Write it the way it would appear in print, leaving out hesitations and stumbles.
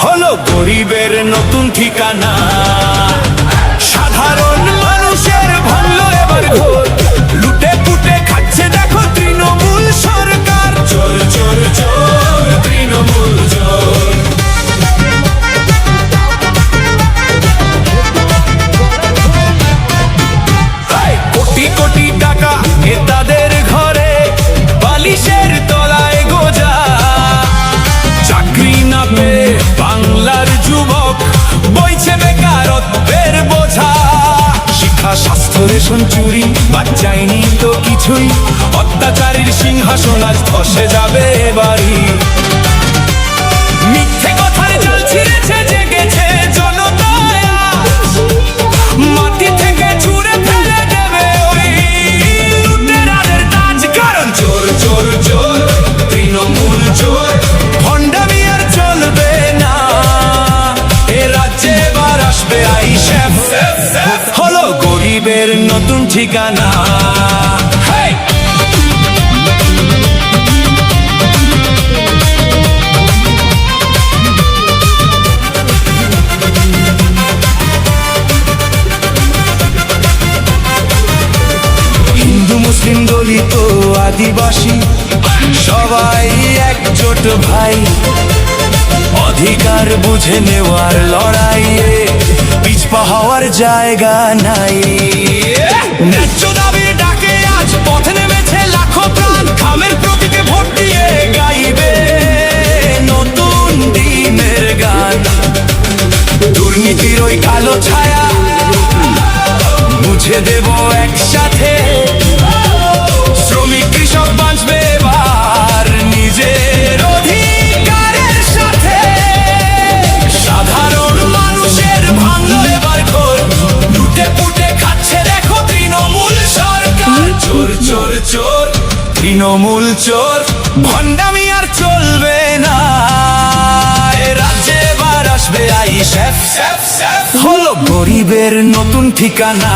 হলো গরিবের নতুন ঠিকানা। সাধারণ মানুষের ভাঙলো এবার ঘোর, লুটে পুটে খাচ্ছে দেখো তৃণমূল সরকার। চোর চোর চোর তৃণমূল চোর। কোটি কোটি টাকা নেতাদের ঘরে, বালিশের তলায় গোজা। চাকরি না পেয়ে বাংলার যুবক বইছে বেকারত্বের বোঝা। শিক্ষা স্বাস্থ্য রেশন চুরি, বাচ্চাইনি তো কিছুই। অত্যাচারীর সিংহাসন আজ ধসে যাবে এবারই। মিথ্যে কথার জাল ছিঁড়েছে, জেগেছে জনতা। মাটি থেকে ছুঁড়ে ফেলে দেবে ওই লুটেরাদের তাজ। কারণ চোর চোর চোর তৃণমূল চোর। ভণ্ডামি আর চলবে না, এ রাজ্যে এবার আসবে আইএসএফ। হলো গরিবের নতুন ঠিকানা। হিন্দু মুসলিম দলিত আদিবাসী সবাই একজোট ভাই। অধিকার বুঝে নেওয়ার লড়াইয়ে পিছপা হওয়ার জায়গা নাই। ন্যায্য দাবির ডাকে আজ পথ নেমেছে লাখো প্রাণ। খামের প্রতীকে ভোট দিয়ে গাইবে নতুন দিনের গান। দুর্নীতির ওই কালো ছায়া মুছে দেব একসাথে। শ্রমিক কৃষক বাঁচবে এবার নিজের অধিকারের সাথে। সাধারণ মানুষের ভাঙলো এবার ঘোর, লুটে পুটে খাচ্ছে দেখো তৃণমূল সরকার। চোর চোর চোর তৃণমূল চোর। ভণ্ডামি আর চলবে না, এ রাজ্যে এবার আসবে আইএসএফ। হলো গরিবের নতুন ঠিকানা।